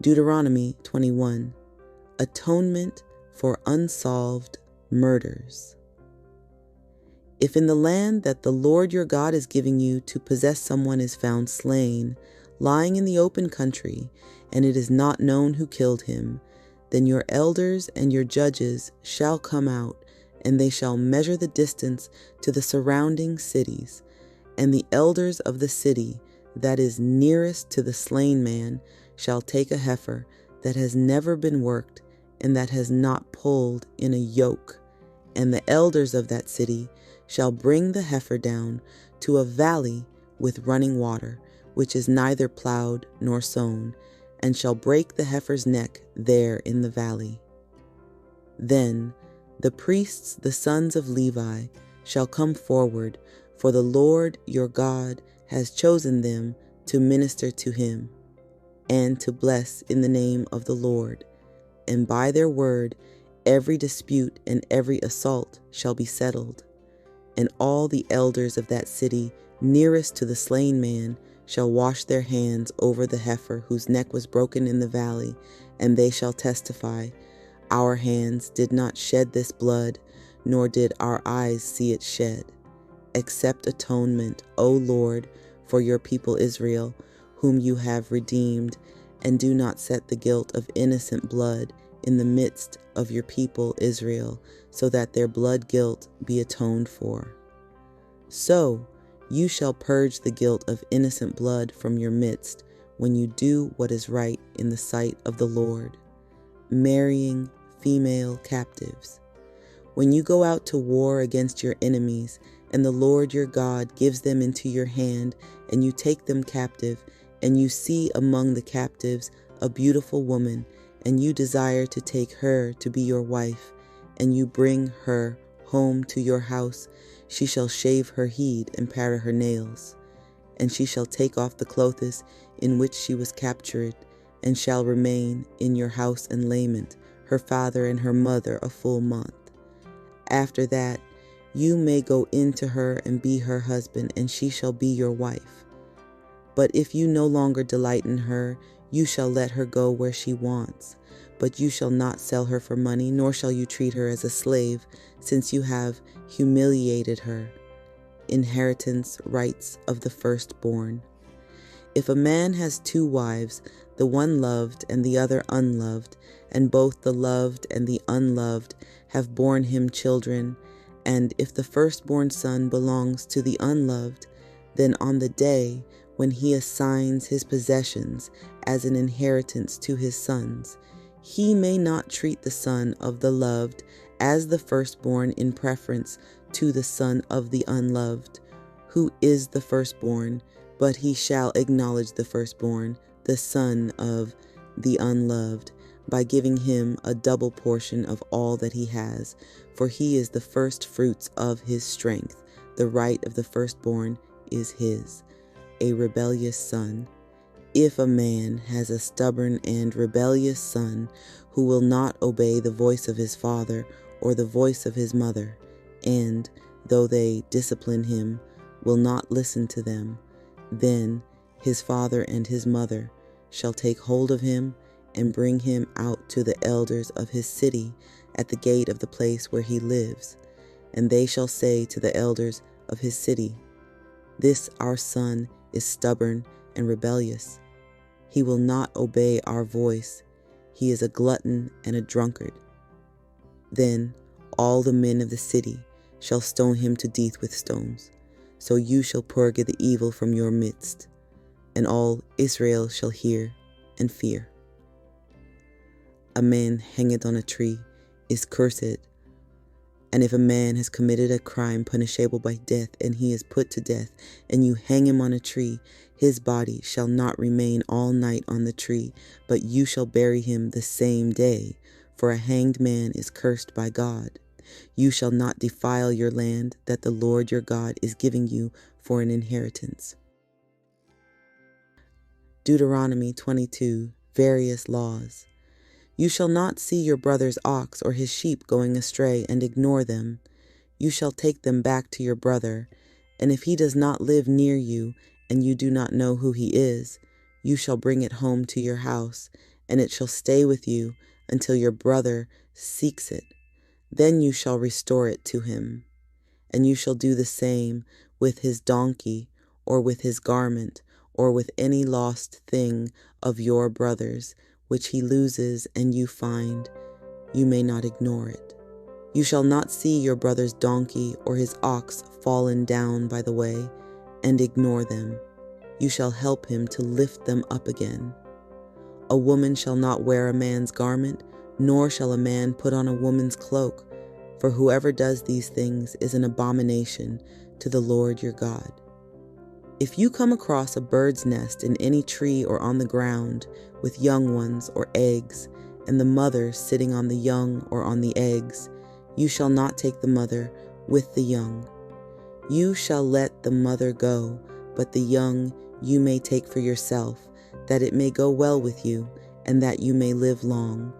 Deuteronomy 21. Atonement for unsolved murders. If in the land that the Lord your God is giving you to possess someone is found slain, lying in the open country, and it is not known who killed him, then your elders and your judges shall come out, and they shall measure the distance to the surrounding cities. And the elders of the city that is nearest to the slain man shall take a heifer that has never been worked and that has not pulled in a yoke. And the elders of that city shall bring the heifer down to a valley with running water, which is neither plowed nor sown, and shall break the heifer's neck there in the valley. Then the priests, the sons of Levi, shall come forward, for the Lord your God has chosen them to minister to him, and to bless in the name of the Lord. And by their word every dispute and every assault shall be settled. And all the elders of that city nearest to the slain man shall wash their hands over the heifer whose neck was broken in the valley, and they shall testify, Our hands did not shed this blood, nor did our eyes see it shed. Accept atonement, O Lord, for your people Israel, whom you have redeemed, and do not set the guilt of innocent blood in the midst of your people Israel, so that their blood guilt be atoned for. So you shall purge the guilt of innocent blood from your midst when you do what is right in the sight of the Lord, marrying female captives. When you go out to war against your enemies, and the Lord your God gives them into your hand, and you take them captive, and you see among the captives a beautiful woman, and you desire to take her to be your wife, and you bring her home to your house, she shall shave her head and pare her nails. And she shall take off the clothes in which she was captured, and shall remain in your house in lament, her father and her mother a full month. After that, you may go in to her and be her husband, and she shall be your wife. But if you no longer delight in her, you shall let her go where she wants. But you shall not sell her for money, nor shall you treat her as a slave, since you have humiliated her. Inheritance rights of the firstborn. If a man has 2 wives, the one loved and the other unloved, and both the loved and the unloved have borne him children, and if the firstborn son belongs to the unloved, then on the day when he assigns his possessions as an inheritance to his sons, he may not treat the son of the loved as the firstborn in preference to the son of the unloved, who is the firstborn, but he shall acknowledge the firstborn, the son of the unloved, by giving him a double portion of all that he has, for he is the first fruits of his strength. The right of the firstborn is his. A rebellious son. If a man has a stubborn and rebellious son who will not obey the voice of his father or the voice of his mother, and, though they discipline him, will not listen to them, then his father and his mother shall take hold of him and bring him out to the elders of his city at the gate of the place where he lives. And they shall say to the elders of his city, This our son is stubborn and rebellious. He will not obey our voice. He is a glutton and a drunkard. Then all the men of the city shall stone him to death with stones. So you shall purge the evil from your midst, and all Israel shall hear and fear. A man hangeth on a tree is cursed. And if a man has committed a crime punishable by death, and he is put to death, and you hang him on a tree, his body shall not remain all night on the tree, but you shall bury him the same day, for a hanged man is cursed by God. You shall not defile your land that the Lord your God is giving you for an inheritance. Deuteronomy 22, various laws. You shall not see your brother's ox or his sheep going astray and ignore them. You shall take them back to your brother, and if he does not live near you and you do not know who he is, you shall bring it home to your house, and it shall stay with you until your brother seeks it. Then you shall restore it to him. And you shall do the same with his donkey, or with his garment, or with any lost thing of your brother's, which he loses and you find. You may not ignore it. You shall not see your brother's donkey or his ox fallen down by the way, and ignore them. You shall help him to lift them up again. A woman shall not wear a man's garment, nor shall a man put on a woman's cloak, for whoever does these things is an abomination to the Lord your God. If you come across a bird's nest in any tree or on the ground with young ones or eggs, and the mother sitting on the young or on the eggs, you shall not take the mother with the young. You shall let the mother go, but the young you may take for yourself, that it may go well with you, and that you may live long.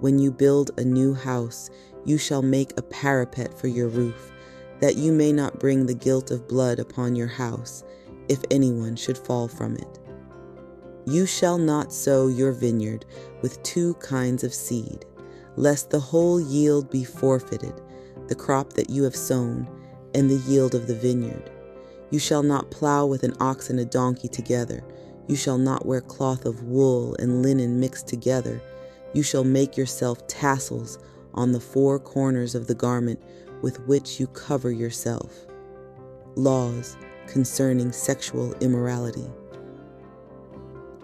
When you build a new house, you shall make a parapet for your roof, that you may not bring the guilt of blood upon your house, if anyone should fall from it. You shall not sow your vineyard with two kinds of seed, lest the whole yield be forfeited, the crop that you have sown, and the yield of the vineyard. You shall not plow with an ox and a donkey together. You shall not wear cloth of wool and linen mixed together. You shall make yourself tassels on the four corners of the garment with which you cover yourself. Laws concerning sexual immorality.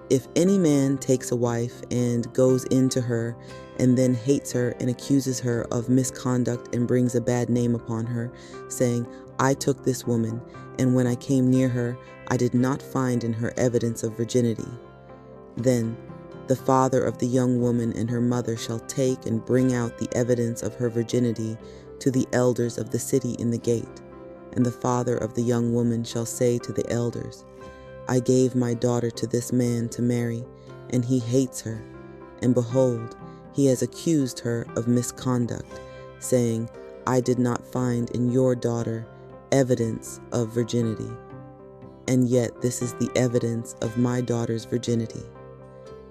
If any man takes a wife and goes into her and then hates her and accuses her of misconduct and brings a bad name upon her, saying, I took this woman, and when I came near her, I did not find in her evidence of virginity, then the father of the young woman and her mother shall take and bring out the evidence of her virginity to the elders of the city in the gate. And the father of the young woman shall say to the elders, I gave my daughter to this man to marry, and he hates her. And behold, he has accused her of misconduct, saying, I did not find in your daughter evidence of virginity. And yet this is the evidence of my daughter's virginity.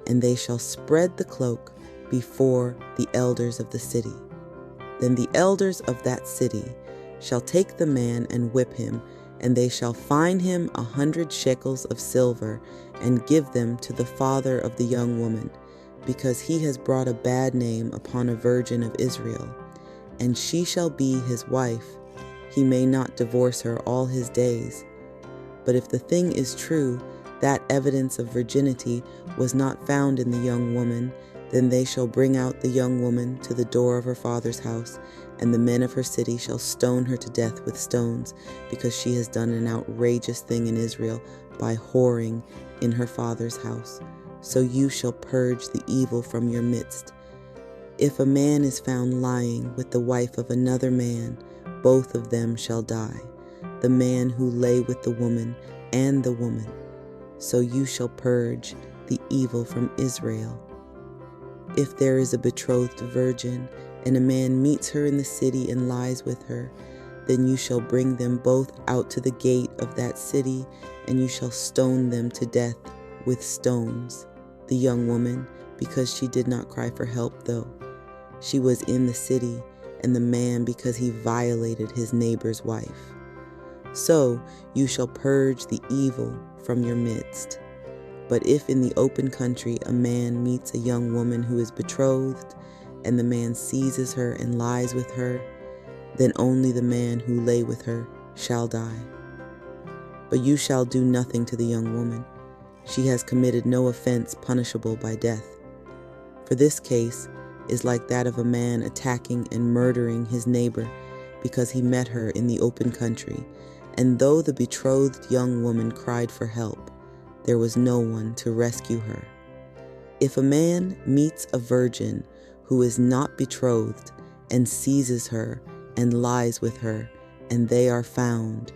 And they shall spread the cloak before the elders of the city. Then the elders of that city shall take the man and whip him, and they shall fine him 100 shekels of silver, and give them to the father of the young woman, because he has brought a bad name upon a virgin of Israel. And she shall be his wife. He may not divorce her all his days. But if the thing is true, that evidence of virginity was not found in the young woman, then they shall bring out the young woman to the door of her father's house, and the men of her city shall stone her to death with stones, because she has done an outrageous thing in Israel by whoring in her father's house. So you shall purge the evil from your midst. If a man is found lying with the wife of another man, both of them shall die, the man who lay with the woman and the woman. So you shall purge the evil from Israel. If there is a betrothed virgin, and a man meets her in the city and lies with her, then you shall bring them both out to the gate of that city, and you shall stone them to death with stones. The young woman, because she did not cry for help, though she was in the city, and the man, because he violated his neighbor's wife. So you shall purge the evil from your midst. But if in the open country a man meets a young woman who is betrothed, and the man seizes her and lies with her, then only the man who lay with her shall die. But you shall do nothing to the young woman. She has committed no offense punishable by death. For this case is like that of a man attacking and murdering his neighbor because he met her in the open country, and though the betrothed young woman cried for help, there was no one to rescue her. If a man meets a virgin who is not betrothed and seizes her and lies with her, and they are found,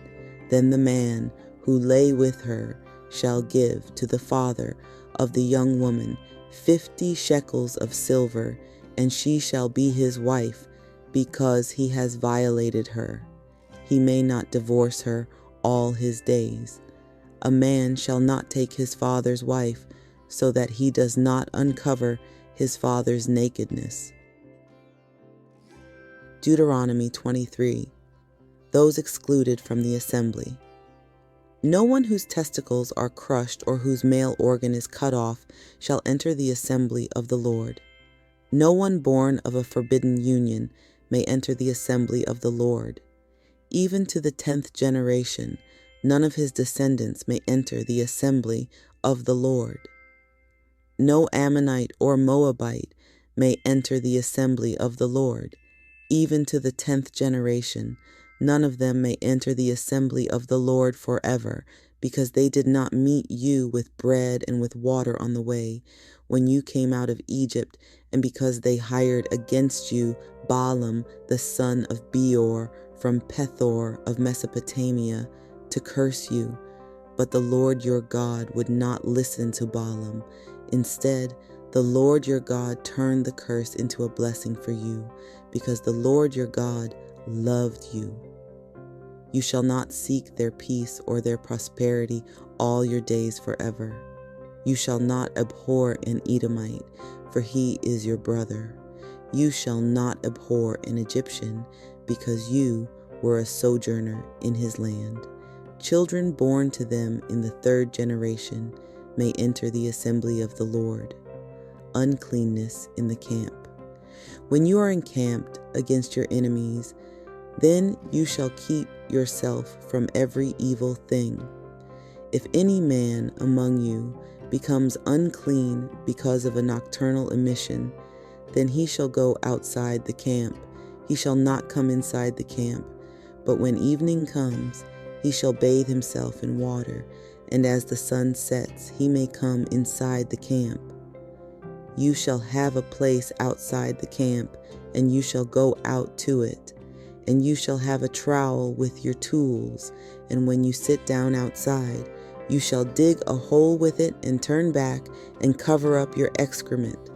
then the man who lay with her shall give to the father of the young woman 50 shekels of silver, and she shall be his wife, because he has violated her. He may not divorce her all his days. A man shall not take his father's wife, so that he does not uncover his father's nakedness. Deuteronomy 23. Those excluded from the assembly. No one whose testicles are crushed or whose male organ is cut off shall enter the assembly of the Lord. No one born of a forbidden union may enter the assembly of the Lord. Even to the 10th generation, none of his descendants may enter the assembly of the Lord. No Ammonite or Moabite may enter the assembly of the Lord. Even to the 10th generation, none of them may enter the assembly of the Lord forever, because they did not meet you with bread and with water on the way when you came out of Egypt, and because they hired against you Balaam the son of Beor from Pethor of Mesopotamia to curse you. But the Lord your God would not listen to Balaam. Instead, the Lord your God turned the curse into a blessing for you, because the Lord your God loved you. You shall not seek their peace or their prosperity all your days forever. You shall not abhor an Edomite, for he is your brother. You shall not abhor an Egyptian, because you were a sojourner in his land. Children born to them in the 3rd generation may enter the assembly of the Lord. Uncleanness in the camp. When you are encamped against your enemies, then you shall keep yourself from every evil thing. If any man among you becomes unclean because of a nocturnal emission, then he shall go outside the camp. He shall not come inside the camp. But when evening comes, he shall bathe himself in water, and as the sun sets, he may come inside the camp. You shall have a place outside the camp, and you shall go out to it. And you shall have a trowel with your tools, and when you sit down outside, you shall dig a hole with it and turn back and cover up your excrement.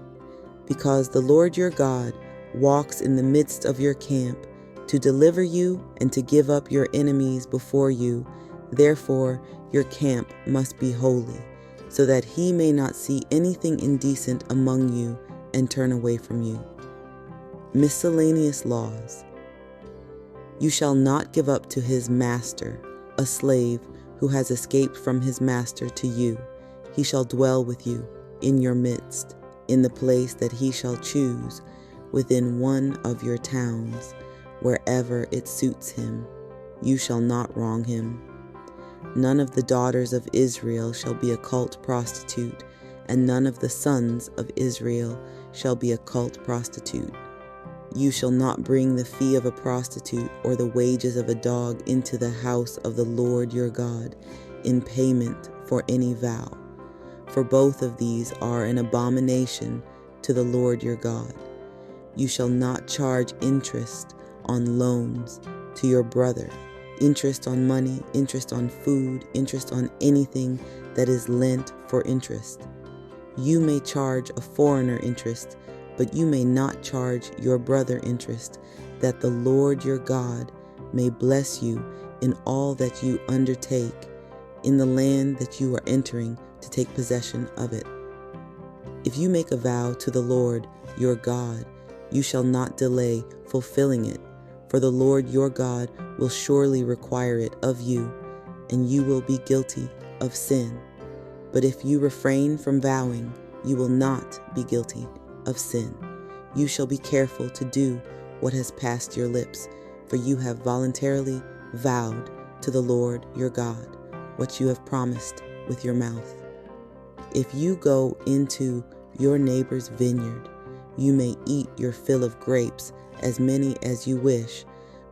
Because the Lord your God walks in the midst of your camp to deliver you and to give up your enemies before you, therefore your camp must be holy, so that he may not see anything indecent among you and turn away from you. Miscellaneous laws. You shall not give up to his master a slave who has escaped from his master to you. He shall dwell with you in your midst, in the place that he shall choose, within one of your towns, wherever it suits him. You shall not wrong him. None of the daughters of Israel shall be a cult prostitute, and none of the sons of Israel shall be a cult prostitute. You shall not bring the fee of a prostitute or the wages of a dog into the house of the Lord your God in payment for any vow, for both of these are an abomination to the Lord your God. You shall not charge interest on loans to your brother, interest on money, interest on food, interest on anything that is lent for interest. You may charge a foreigner interest, but you may not charge your brother interest, that the Lord your God may bless you in all that you undertake in the land that you are entering to take possession of it. If you make a vow to the Lord your God, you shall not delay fulfilling it, for the Lord your God will surely require it of you, and you will be guilty of sin. But if you refrain from vowing, you will not be guilty of sin. You shall be careful to do what has passed your lips, for you have voluntarily vowed to the Lord your God what you have promised with your mouth. If you go into your neighbor's vineyard, you may eat your fill of grapes, as many as you wish,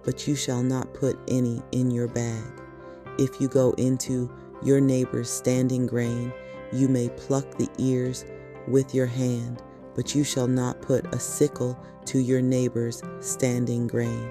but you shall not put any in your bag. If you go into your neighbor's standing grain, you may pluck the ears with your hand, but you shall not put a sickle to your neighbor's standing grain.